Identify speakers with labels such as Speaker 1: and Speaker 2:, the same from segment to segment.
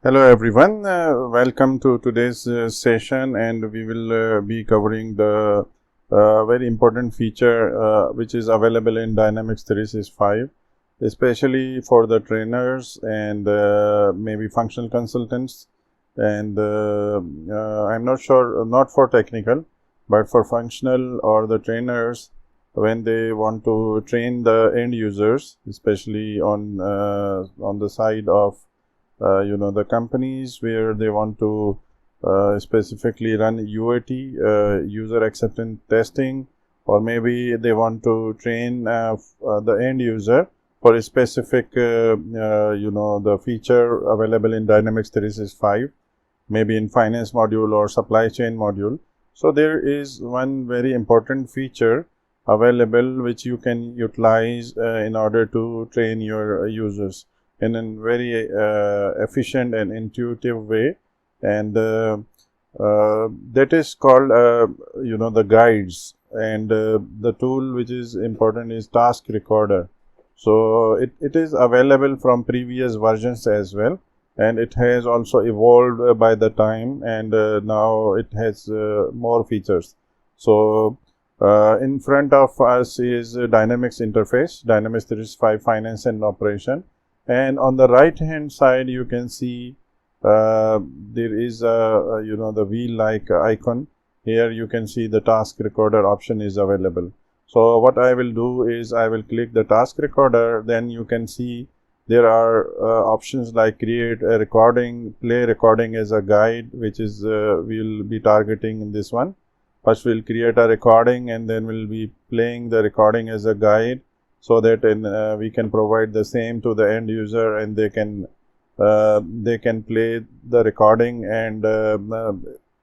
Speaker 1: Hello everyone, welcome to today's session, and we will be covering the very important feature which is available in Dynamics 365, especially for the trainers and maybe functional consultants, and I'm not sure, not for technical, but for functional or the trainers when they want to train the end users, especially on the side of the companies where they want to specifically run UAT, user acceptance testing, or maybe they want to train the end user for a specific, the feature available in Dynamics 365, maybe in finance module or supply chain module. So there is one very important feature available which you can utilize in order to train your users in a very efficient and intuitive way, and that is called the guides, and the tool which is important is Task Recorder. So it is available from previous versions as well, and it has also evolved by the time, and now it has more features. So in front of us is Dynamics interface, Dynamics 365 Finance and Operation, and on the right hand side you can see there is the wheel like icon. Here you can see the Task Recorder option is available. So what I will do is I will click the Task Recorder. Then you can see there are options like create a recording, play recording as a guide, which is we'll be targeting in this one. First we'll create a recording, and then we'll be playing the recording as a guide, so that we can provide the same to the end user, and they can play the recording, and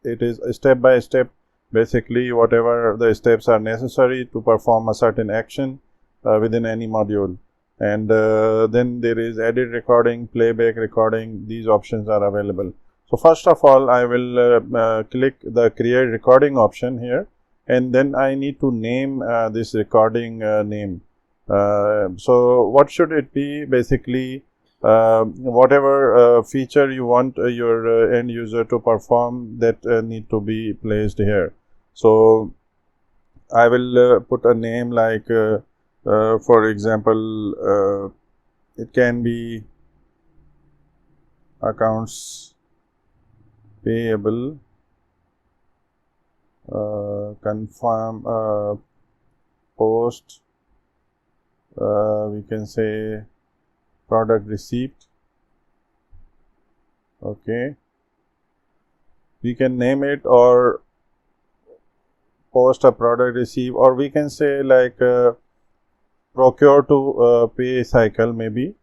Speaker 1: it is step by step, basically whatever the steps are necessary to perform a certain action within any module. And then there is edit recording, playback recording. These options are available. So first of all, I will click the create recording option here, and then I need to name this recording name. So what should it be? Basically whatever feature you want your end user to perform, that need to be placed here. So I will put a name like for example it can be accounts payable confirm post, we can say product receipt. Okay, we can name it or post a product receive, or we can say like procure to pay cycle, maybe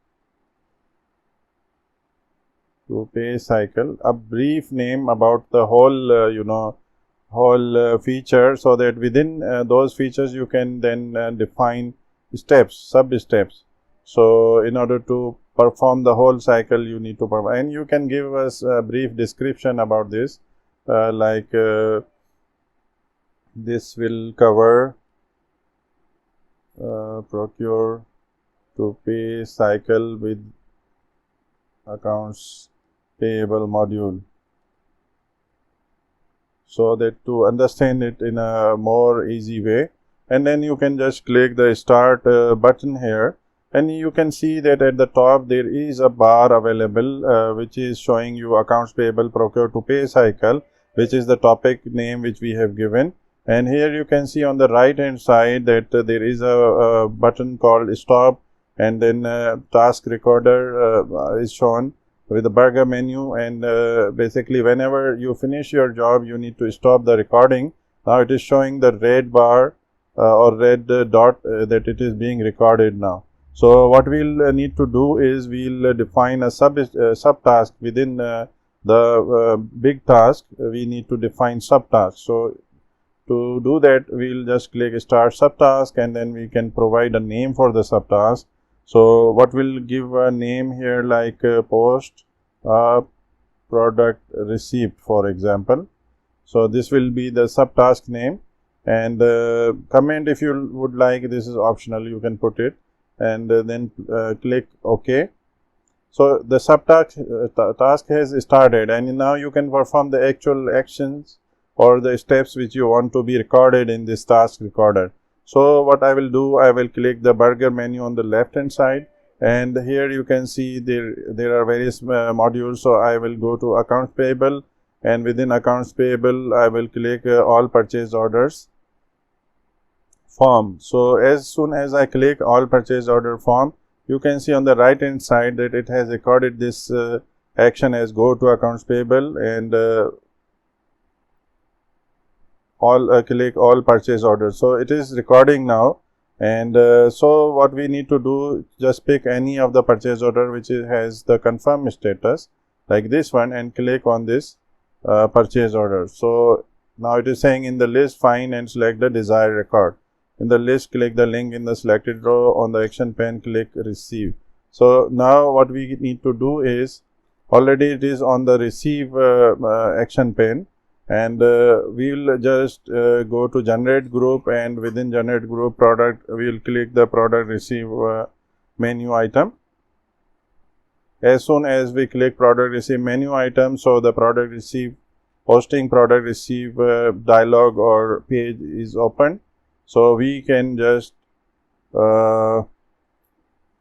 Speaker 1: to pay cycle, a brief name about the whole whole feature, so that within those features you can then define steps, sub steps. So in order to perform the whole cycle, you need to perform, and you can give us a brief description about this, like this will cover procure to pay cycle with accounts payable module, so that to understand it in a more easy way. And then you can just click the start button here, and you can see that at the top there is a bar available which is showing you accounts payable procure to pay cycle, which is the topic name which we have given. And here you can see on the right hand side that there is a button called stop, and then task recorder is shown with the burger menu, and basically whenever you finish your job you need to stop the recording. Now it is showing the red bar or red dot that it is being recorded now. So what we'll need to do is we'll define a subtask within the big task. We need to define subtask. So to do that, we'll just click start subtask, and then we can provide a name for the subtask. So what will give a name here, like post product receipt, for example. So this will be the subtask name, and comment if you would like, this is optional, you can put it, and then click OK. So the subtask task has started, and now you can perform the actual actions or the steps which you want to be recorded in this task recorder. So what I will do, I will click the burger menu on the left hand side, and here you can see there are various modules. So I will go to accounts payable, and within accounts payable I will click all purchase orders form. So as soon as I click all purchase order form, you can see on the right hand side that it has recorded this action as go to accounts payable, and click all purchase orders. So it is recording now, and so what we need to do, just pick any of the purchase order which has the confirm status like this one, and click on this purchase order. So now it is saying in the list find and select the desired record. In the list, click the link in the selected row. On the action pane, click receive. So now what we need to do is, already it is on the receive action pane, and we will just go to generate group, and within generate group product, we will click the product receive menu item. As soon as we click product receive menu item, so the product receive posting product receive dialog or page is open. So we can just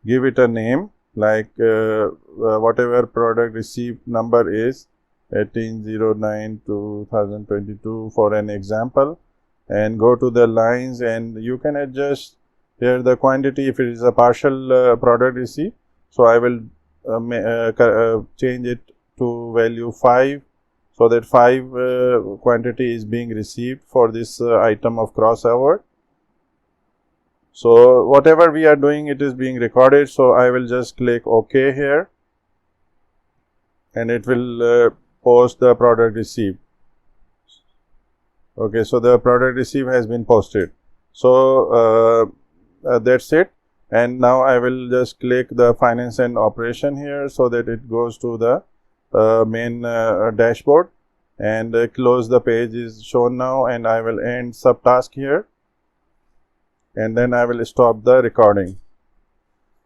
Speaker 1: give it a name like whatever product receive number is 1809-2022 for an example, and go to the lines, and you can adjust here the quantity if it is a partial product receive. So I will change it to value 5, so that 5 quantity is being received for this item of crossover. So whatever we are doing, it is being recorded. So I will just click OK here, and it will post the product received. Okay, so the product received has been posted. So that's it. And now I will just click the finance and operation here, so that it goes to the main dashboard, and close the page is shown now, and I will end subtask here, and then I will stop the recording.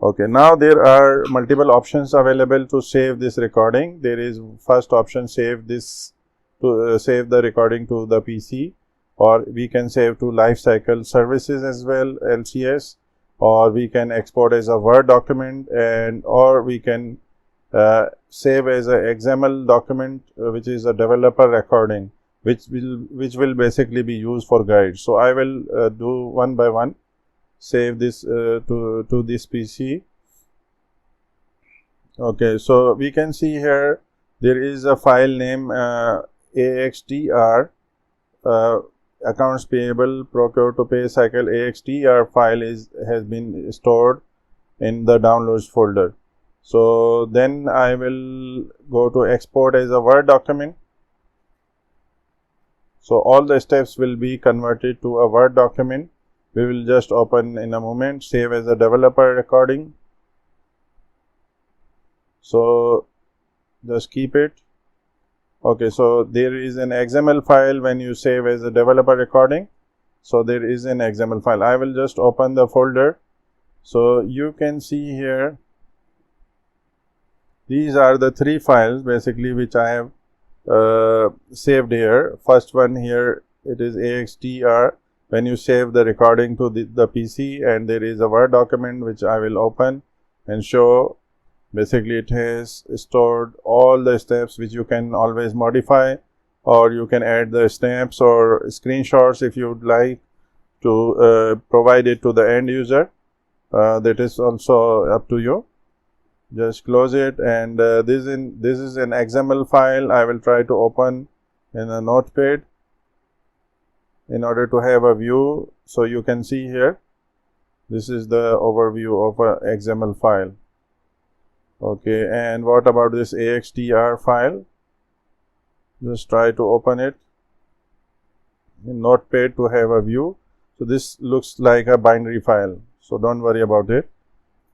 Speaker 1: Okay, now there are multiple options available to save this recording. There is first option, save this to save the recording to the PC, or we can save to Lifecycle Services as well, LCS, or we can export as a Word document, and or we can save as a XML document, which is a developer recording, which will basically be used for guides. So I will do one by one. Save this to this PC. Okay, so we can see here there is a file name AXTR accounts payable procure to pay cycle. AXTR file has been stored in the downloads folder. So then I will go to export as a Word document. So all the steps will be converted to a Word document. We will just open in a moment. Save as a developer recording. So just keep it. Okay, so there is an XML file when you save as a developer recording. So there is an XML file. I will just open the folder. So you can see here, these are the 3 files basically which I have saved here. First one here, it is AXTR. When you save the recording to the PC, and there is a Word document which I will open and show. Basically it has stored all the steps which you can always modify, or you can add the snaps or screenshots if you would like to provide it to the end user. That is also up to you. Just close it, and this is an XML file. I will try to open in a notepad in order to have a view. So you can see here, this is the overview of a XML file. Okay, and what about this AXTR file? Just try to open it in notepad to have a view. So this looks like a binary file, so don't worry about it.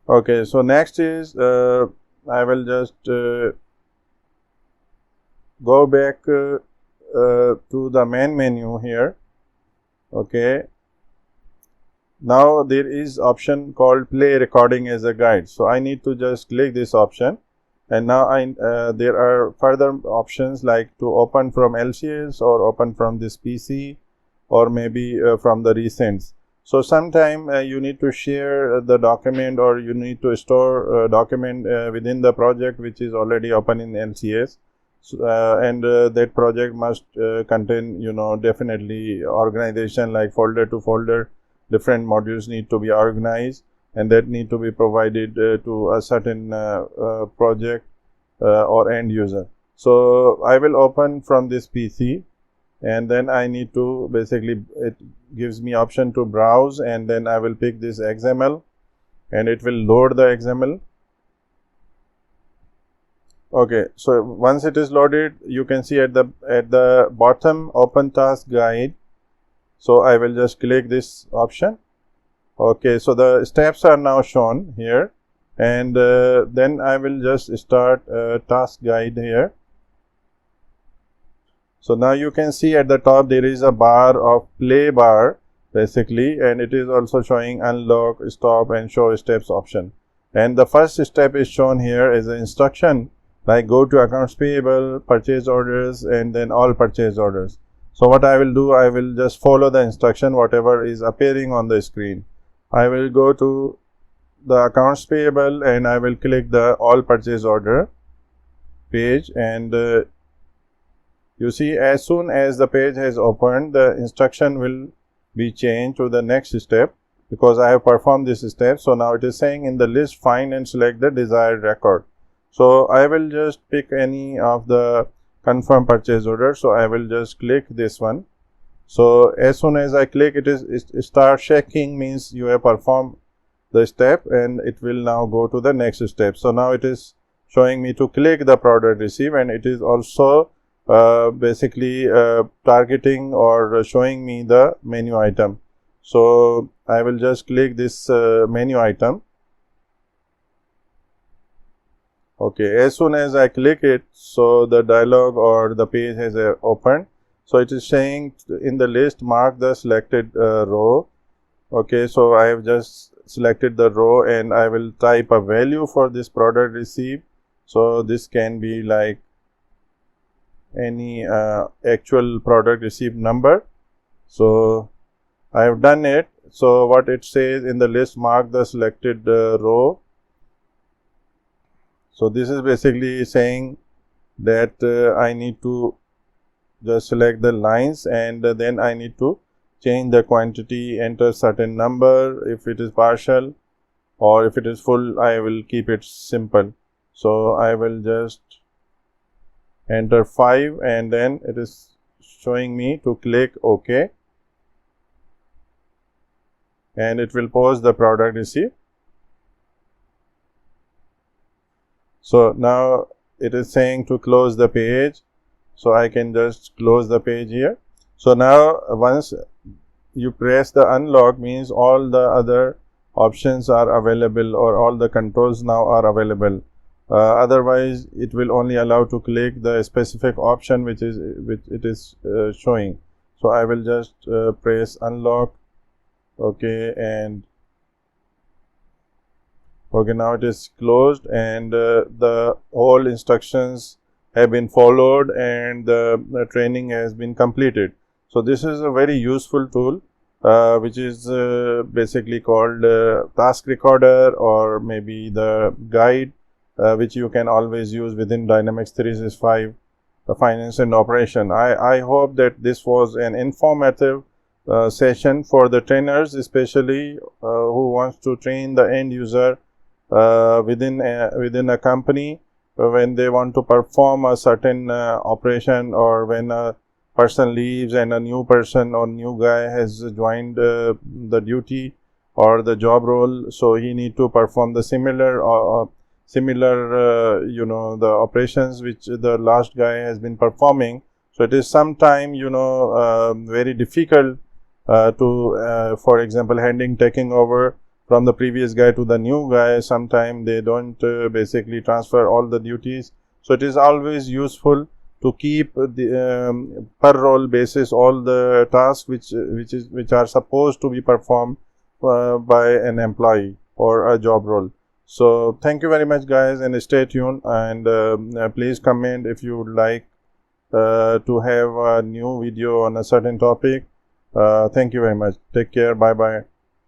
Speaker 1: Okay, so next is I will just go back to the main menu here. Okay, now there is option called play recording as a guide. So I need to just click this option, And now there are further options like to open from LCS or open from this PC or maybe from the recents. So sometime you need to share the document or you need to store a document within the project which is already open in LCS. So, and that project must contain, definitely organization like folder to folder. Different modules need to be organized and that need to be provided to a certain project or end user. So I will open from this PC and then I need to basically, it gives me option to browse and then I will pick this XML and it will load the XML. Okay, so once it is loaded, you can see at the bottom open task guide. So I will just click this option. Okay, so the steps are now shown here and then I will just start task guide here. So now you can see at the top there is a bar of play bar basically, and it is also showing unlock, stop and show steps option. And the first step is shown here as an instruction like go to accounts payable, purchase orders and then all purchase orders. So what I will do, I will just follow the instruction whatever is appearing on the screen. I will go to the accounts payable and I will click the all purchase order page and you see as soon as the page has opened, the instruction will be changed to the next step because I have performed this step. So now it is saying in the list find and select the desired record. So I will just pick any of the confirm purchase order. So I will just click this one. So as soon as I click, it start checking, means you have performed the step and it will now go to the next step. So now it is showing me to click the product receive and it is also basically targeting or showing me the menu item. So I will just click this menu item. Okay, as soon as I click it, so the dialog or the page has opened. So it is saying in the list mark the selected row. Okay, so I have just selected the row and I will type a value for this product received. So this can be like any actual product received number. So I have done it. So what it says in the list mark the selected row. So this is basically saying that I need to just select the lines and then I need to change the quantity, enter certain number if it is partial, or if it is full I will keep it simple. So I will just enter 5 and then it is showing me to click OK and it will pause the product receipt. So now it is saying to close the page. So I can just close the page here. So now once you press the unlock, means all the other options are available or all the controls now are available. Otherwise it will only allow to click the specific option which it is showing. So I will just press unlock. Okay, and okay, now it is closed and the whole instructions have been followed and the training has been completed. So this is a very useful tool which is basically called task recorder or maybe the guide which you can always use within Dynamics 365 finance and operation. I hope that this was an informative session for the trainers, especially who wants to train the end user within a company when they want to perform a certain operation, or when a person leaves and a new person or new guy has joined the duty or the job role. So he need to perform the similar the operations which the last guy has been performing. So it is sometime very difficult to for example taking over from the previous guy to the new guy. Sometime they don't basically transfer all the duties. So it is always useful to keep the per role basis all the tasks which are supposed to be performed by an employee or a job role. So thank you very much, guys, and stay tuned, and please comment if you would like to have a new video on a certain topic. Thank you very much. Take care. Bye bye.